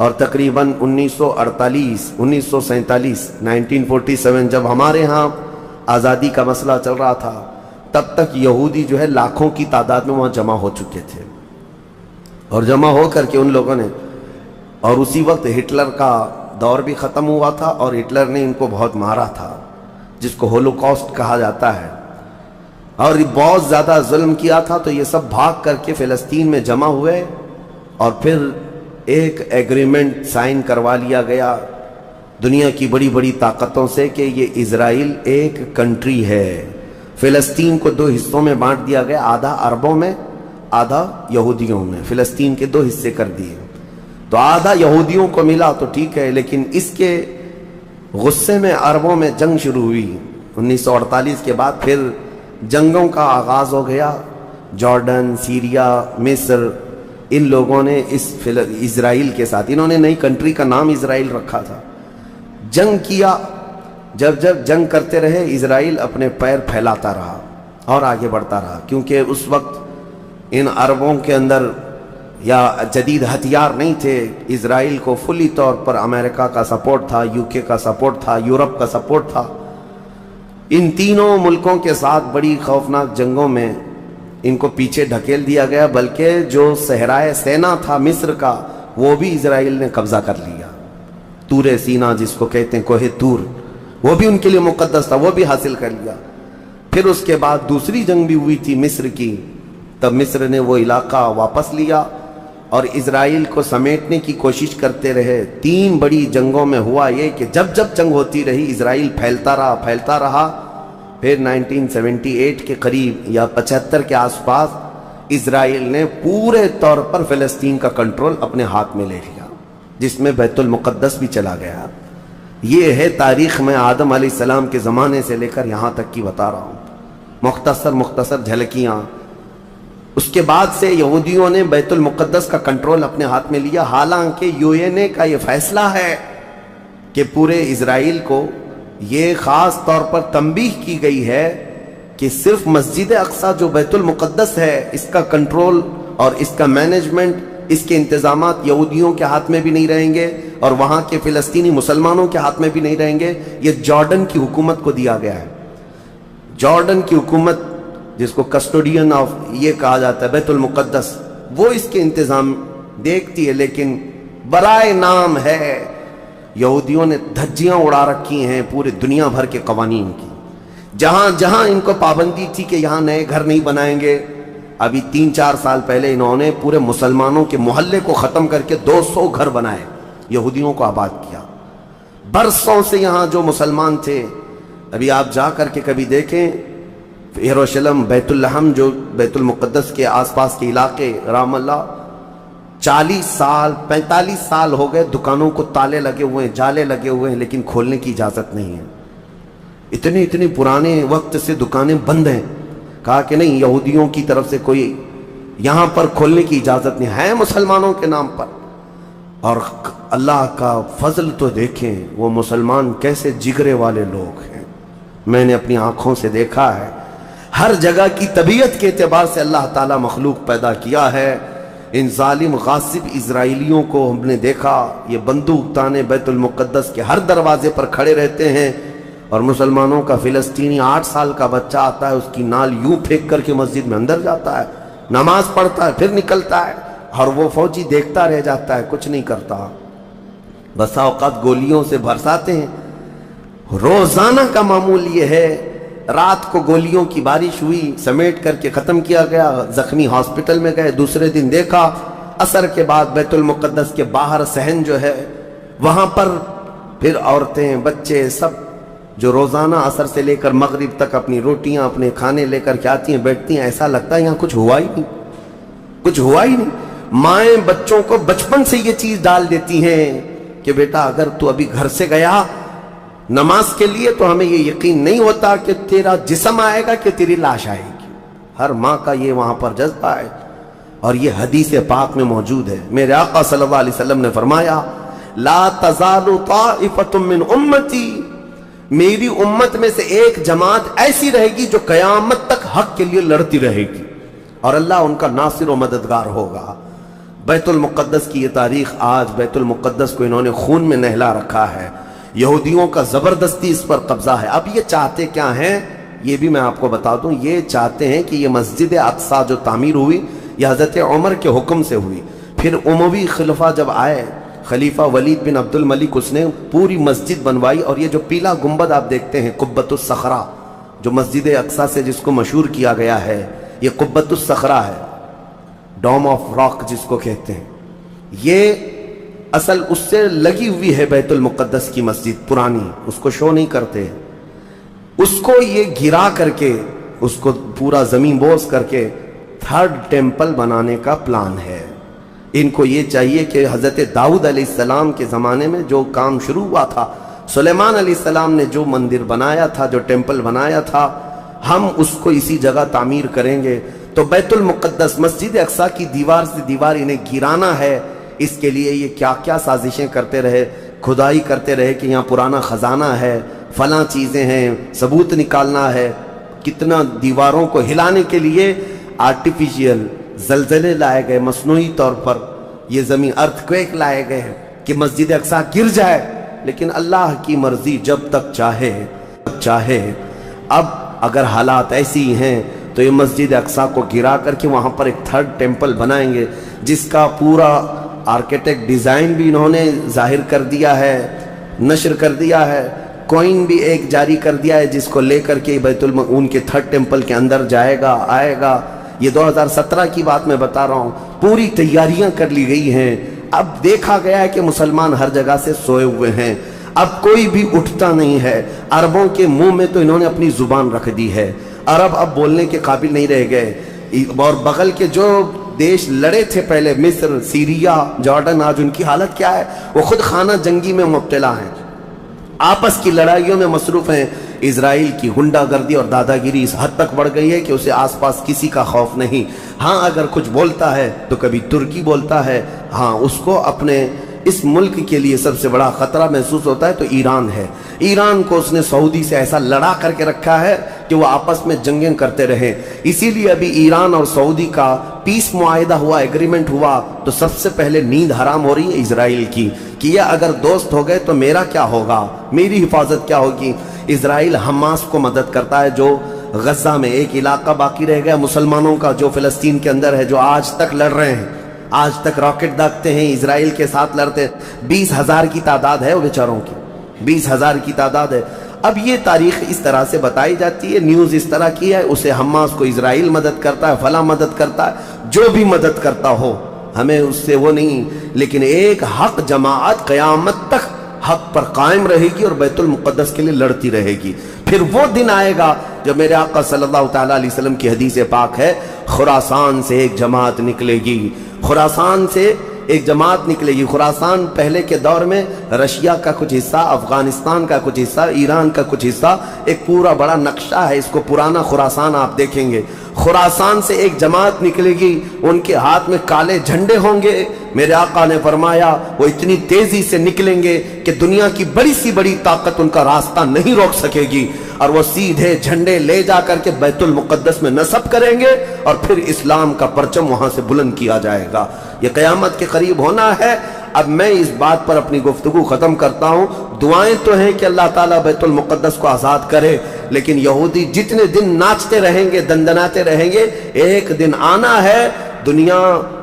اور تقریباً 1947 جب ہمارے ہاں آزادی کا مسئلہ چل رہا تھا، تب تک یہودی جو ہے لاکھوں کی تعداد میں وہاں جمع ہو چکے تھے، اور جمع ہو کر کے ان لوگوں نے، اور اسی وقت ہٹلر کا دور بھی ختم ہوا تھا اور ہٹلر نے ان کو بہت مارا تھا، جس کو ہولوکاسٹ کہا جاتا ہے، اور بہت زیادہ ظلم کیا تھا۔ تو یہ سب بھاگ کر کے فلسطین میں جمع ہوئے، اور پھر ایک ایگریمنٹ سائن کروا لیا گیا دنیا کی بڑی بڑی طاقتوں سے کہ یہ اسرائیل ایک کنٹری ہے۔ فلسطین کو دو حصوں میں بانٹ دیا گیا، آدھا عربوں میں آدھا یہودیوں میں، فلسطین کے دو حصے کر دیے۔ تو آدھا یہودیوں کو ملا تو ٹھیک ہے، لیکن اس کے غصے میں عربوں میں جنگ شروع ہوئی 1948 کے بعد۔ پھر جنگوں کا آغاز ہو گیا، جارڈن، سیریا، مصر، ان لوگوں نے اسرائیل کے ساتھ، انہوں نے نئی کنٹری کا نام اسرائیل رکھا تھا، جنگ کیا۔ جب جنگ کرتے رہے، اسرائیل اپنے پیر پھیلاتا رہا اور آگے بڑھتا رہا، کیونکہ اس وقت ان عربوں کے اندر یا جدید ہتھیار نہیں تھے۔ اسرائیل کو فلی طور پر امریکہ کا سپورٹ تھا، UK کا سپورٹ تھا، یورپ کا سپورٹ تھا۔ ان تینوں ملکوں کے ساتھ بڑی خوفناک جنگوں میں ان کو پیچھے ڈھکیل دیا گیا، بلکہ جو صحرائے سینا تھا مصر کا، وہ بھی اسرائیل نے قبضہ کر لیا۔ تور سینا جس کو کہتے ہیں، کوہ تور، وہ بھی ان کے لیے مقدس تھا، وہ بھی حاصل کر لیا۔ پھر اس کے بعد دوسری جنگ بھی ہوئی تھی مصر کی، تب مصر نے وہ علاقہ واپس لیا اور اسرائیل کو سمیٹنے کی کوشش کرتے رہے۔ 3 بڑی جنگوں میں ہوا یہ کہ جب جنگ ہوتی رہی، اسرائیل پھیلتا رہا۔ پھر 1978 کے قریب یا 75 کے آس پاس اسرائیل نے پورے طور پر فلسطین کا کنٹرول اپنے ہاتھ میں لے لیا، جس میں بیت المقدس بھی چلا گیا۔ یہ ہے تاریخ میں آدم علیہ السلام کے زمانے سے لے کر یہاں تک کی بتا رہا ہوں، مختصر جھلکیاں۔ اس کے بعد سے یہودیوں نے بیت المقدس کا کنٹرول اپنے ہاتھ میں لیا، حالانکہ UN کا یہ فیصلہ ہے کہ پورے اسرائیل کو یہ خاص طور پر تنبیہ کی گئی ہے کہ صرف مسجد اقصی جو بیت المقدس ہے، اس کا کنٹرول اور اس کا مینجمنٹ، اس کے انتظامات یہودیوں کے ہاتھ میں بھی نہیں رہیں گے، اور وہاں کے فلسطینی مسلمانوں کے ہاتھ میں بھی نہیں رہیں گے۔ یہ جارڈن کی حکومت کو دیا گیا ہے۔ جارڈن کی حکومت، جس کو کسٹوڈین آف یہ کہا جاتا ہے بیت المقدس، وہ اس کے انتظام دیکھتی ہے، لیکن برائے نام ہے یہودیوں نے دھجیاں اڑا رکھی ہیں پورے دنیا بھر کے قوانین کی۔ جہاں ان کو پابندی تھی کہ یہاں نئے گھر نہیں بنائیں گے، ابھی 3-4 سال پہلے انہوں نے پورے مسلمانوں کے محلے کو ختم کر کے 200 گھر بنائے، یہودیوں کو آباد کیا۔ برسوں سے یہاں جو مسلمان تھے، ابھی آپ جا کر کے کبھی دیکھیں یروشلم، بیت اللحم، جو بیت المقدس کے آس پاس کے علاقے، رام اللہ، 40 سال 45 سال ہو گئے، دکانوں کو تالے لگے ہوئے ہیں، جالے لگے ہوئے ہیں، لیکن کھولنے کی اجازت نہیں ہے۔ اتنے پرانے وقت سے دکانیں بند ہیں۔ کہا کہ نہیں، یہودیوں کی طرف سے کوئی یہاں پر کھولنے کی اجازت نہیں ہے، مسلمانوں کے نام پر۔ اور اللہ کا فضل تو دیکھیں، وہ مسلمان کیسے جگرے والے لوگ ہیں، میں نے اپنی آنکھوں سے دیکھا ہے۔ ہر جگہ کی طبیعت کے اعتبار سے اللہ تعالیٰ مخلوق پیدا کیا ہے۔ ان ظالم غاصب اسرائیلیوں کو ہم نے دیکھا، یہ بندوق تانے بیت المقدس کے ہر دروازے پر کھڑے رہتے ہیں، اور مسلمانوں کا فلسطینی 8 سال کا بچہ آتا ہے، اس کی نال یوں پھینک کر کے مسجد میں اندر جاتا ہے، نماز پڑھتا ہے، پھر نکلتا ہے، اور وہ فوجی دیکھتا رہ جاتا ہے، کچھ نہیں کرتا۔ بسا اوقات گولیوں سے برساتے ہیں۔ روزانہ کا معمول یہ ہے، رات کو گولیوں کی بارش ہوئی، سمیٹ کر کے ختم کیا گیا، زخمی ہاسپٹل میں گئے، دوسرے دن دیکھا عصر کے بعد بیت المقدس کے باہر صحن جو ہے وہاں پر پھر عورتیں، بچے، سب جو روزانہ عصر سے لے کر مغرب تک اپنی روٹیاں، اپنے کھانے لے کر کے آتی ہیں، بیٹھتی ہیں، ایسا لگتا ہے یہاں کچھ ہوا ہی نہیں۔ مائیں بچوں کو بچپن سے یہ چیز ڈال دیتی ہیں کہ بیٹا اگر تو ابھی گھر سے گیا نماز کے لیے تو ہمیں یہ یقین نہیں ہوتا کہ تیرا جسم آئے گا کہ تیری لاش آئے گی۔ ہر ماں کا یہ وہاں پر جذبہ ہے، اور یہ حدیث پاک میں موجود ہے۔ میرے آقا صلی اللہ علیہ وسلم نے فرمایا، لا تزال طائفۃ من امتی، میری امت میں سے ایک جماعت ایسی رہے گی جو قیامت تک حق کے لیے لڑتی رہے گی، اور اللہ ان کا ناصر و مددگار ہوگا۔ بیت المقدس کی یہ تاریخ آج بیت المقدس کو انہوں نے خون میں نہلا رکھا ہے، یہودیوں کا زبردستی اس پر قبضہ ہے۔ اب یہ چاہتے کیا ہیں یہ بھی میں آپ کو بتا دوں، یہ چاہتے ہیں کہ یہ مسجد اقصی جو تعمیر ہوئی یہ حضرت عمر کے حکم سے ہوئی، پھر اموی خلفہ جب آئے، خلیفہ ولید بن عبد الملک، اس نے پوری مسجد بنوائی، اور یہ جو پیلا گنبد آپ دیکھتے ہیں قبۃ الصخرہ جو مسجد اقصی سے جس کو مشہور کیا گیا ہے، یہ قبۃ الصخرہ ہے، ڈوم آف راک جس کو کہتے ہیں، یہ اصل اس سے لگی ہوئی ہے بیت المقدس کی مسجد پرانی، اس کو شو نہیں کرتے، اس کو یہ گرا کر کے اس کو پورا زمین بوس کر کے تھرڈ ٹیمپل بنانے کا پلان ہے۔ ان کو یہ چاہیے کہ حضرت داؤد علیہ السلام کے زمانے میں جو کام شروع ہوا تھا، سلیمان علیہ السلام نے جو مندر بنایا تھا، جو ٹیمپل بنایا تھا، ہم اس کو اسی جگہ تعمیر کریں گے۔ تو بیت المقدس مسجد اقصی کی دیوار سے دیوار انہیں گرانا ہے، اس کے لیے یہ کیا کیا سازشیں کرتے رہے، کھدائی کرتے رہے کہ یہاں پرانا خزانہ ہے، فلاں چیزیں ہیں، ثبوت نکالنا ہے، کتنا دیواروں کو ہلانے کے لیے آرٹیفیشیل زلزلے لائے گئے، مصنوعی طور پر یہ زمین ارتھ کویک لائے گئے ہیں کہ مسجد اقصی گر جائے، لیکن اللہ کی مرضی جب تک چاہے۔ اب اگر حالات ایسی ہیں تو یہ مسجد اقصی کو گرا کر کے وہاں پر ایک تھرڈ ٹیمپل بنائیں گے، جس کا پورا آرکیٹیکٹ ڈیزائن بھی انہوں نے ظاہر کر دیا ہے، نشر کر دیا ہے، کوئن بھی ایک جاری کر دیا ہے جس کو لے کر کے ان کے تھرڈ ٹیمپل کے اندر جائے گا، آئے گا۔ یہ 2017 کی بات میں بتا رہا ہوں، پوری تیاریاں کر لی گئی ہیں۔ اب دیکھا گیا ہے کہ مسلمان ہر جگہ سے سوئے ہوئے ہیں، اب کوئی بھی اٹھتا نہیں ہے۔ عربوں کے منہ میں تو انہوں نے اپنی زبان رکھ دی ہے، عرب اب بولنے کے قابل نہیں رہ گئے، اور بغل کے جو دیش لڑے تھے پہلے، مصر، سیریا، جارڈن، آج ان کی حالت کیا ہے؟ وہ خود خانہ جنگی میں مبتلا ہیں، آپس کی لڑائیوں میں مصروف ہیں۔ اسرائیل کی غنڈہ گردی اور دادا گیری اس حد تک بڑھ گئی ہے کہ اسے آس پاس کسی کا خوف نہیں۔ ہاں اگر کچھ بولتا ہے تو کبھی ترکی بولتا ہے، ہاں اس کو اپنے اس ملک کے لیے سب سے بڑا خطرہ محسوس ہوتا ہے تو ایران ہے۔ ایران کو اس نے سعودی سے ایسا لڑا کر کے رکھا ہے کہ وہ آپس میں جنگیں کرتے رہے، اسی لیے ابھی ایران اور سعودی کا پیس معاہدہ ہوا، ایگریمنٹ ہوا، تو سب سے پہلے نیند حرام ہو رہی ہے اسرائیل کی کہ یہ اگر دوست ہو گئے تو میرا کیا ہوگا، میری حفاظت کیا ہوگی۔ اسرائیل حماس کو مدد کرتا ہے، جو غزہ میں ایک علاقہ باقی رہ گیا مسلمانوں کا جو فلسطین کے اندر ہے، جو آج تک لڑ رہے ہیں، آج تک راکٹ داغتے ہیں، اسرائیل کے ساتھ لڑتے ہیں۔ 20,000 کی تعداد ہے وہ بیچاروں کی، 20,000 کی تعداد ہے۔ اب یہ تاریخ اس طرح سے بتائی جاتی ہے، نیوز اس طرح کی ہے، اسے حماس کو اسرائیل مدد کرتا ہے، فلاں مدد کرتا ہے، جو بھی مدد کرتا ہو ہمیں اس سے وہ نہیں، لیکن ایک حق جماعت قیامت تک حق پر قائم رہے گی اور بیت المقدس کے لیے لڑتی رہے گی۔ پھر وہ دن آئے گا جب میرے آقا صلی اللہ تعالیٰ علیہ وسلم کی حدیث پاک ہے، خراسان سے ایک جماعت نکلے گی، خراسان سے ایک جماعت نکلے گی۔ خراسان پہلے کے دور میں رشیا کا کچھ حصہ، افغانستان کا کچھ حصہ، ایران کا کچھ حصہ، ایک پورا بڑا نقشہ ہے، اس کو پرانا خراسان آپ دیکھیں گے۔ خراسان سے ایک جماعت نکلے گی، ان کے ہاتھ میں کالے جھنڈے ہوں گے۔ میرے آقا نے فرمایا وہ اتنی تیزی سے نکلیں گے کہ دنیا کی بڑی سی بڑی طاقت ان کا راستہ نہیں روک سکے گی، اور وہ سیدھے جھنڈے لے جا کر کے بیت المقدس میں نصب کریں گے، اور پھر اسلام کا پرچم وہاں سے بلند کیا جائے گا۔ یہ قیامت کے قریب ہونا ہے۔ اب میں اس بات پر اپنی گفتگو ختم کرتا ہوں۔ دعائیں تو ہیں کہ اللہ تعالیٰ بیت المقدس کو آزاد کرے، لیکن یہودی جتنے دن ناچتے رہیں گے، دندناتے رہیں گے، ایک دن آنا ہے دنیا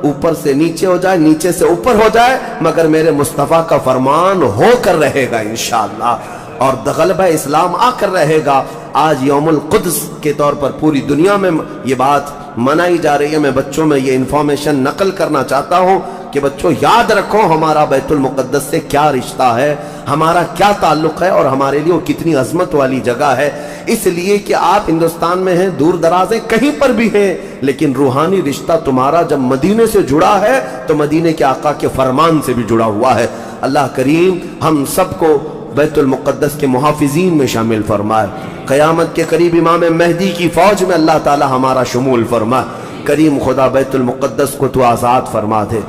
اوپر سے نیچے ہو جائے، نیچے سے اوپر ہو جائے، مگر میرے مصطفیٰ کا فرمان ہو کر رہے گا انشاءاللہ، اور غلبہ اسلام آ کر رہے گا۔ آج یوم القدس کے طور پر پوری دنیا میں یہ بات منائی جا رہی ہے۔ میں بچوں میں یہ انفارمیشن نقل کرنا چاہتا ہوں کہ بچوں یاد رکھو ہمارا بیت المقدس سے کیا رشتہ ہے، ہمارا کیا تعلق ہے، اور ہمارے لیے وہ کتنی عظمت والی جگہ ہے۔ اس لیے کہ آپ ہندوستان میں ہیں، دور دراز ہیں، کہیں پر بھی ہیں، لیکن روحانی رشتہ تمہارا جب مدینے سے جڑا ہے تو مدینے کے آقا کے فرمان سے بھی جڑا ہوا ہے۔ اللہ کریم ہم سب کو بیت المقدس کے محافظین میں شامل فرمائے۔ قیامت کے قریب امام مہدی کی فوج میں اللہ تعالی ہمارا شمول فرمائے۔ کریم خدا بیت المقدس کو تو آزاد فرما دے۔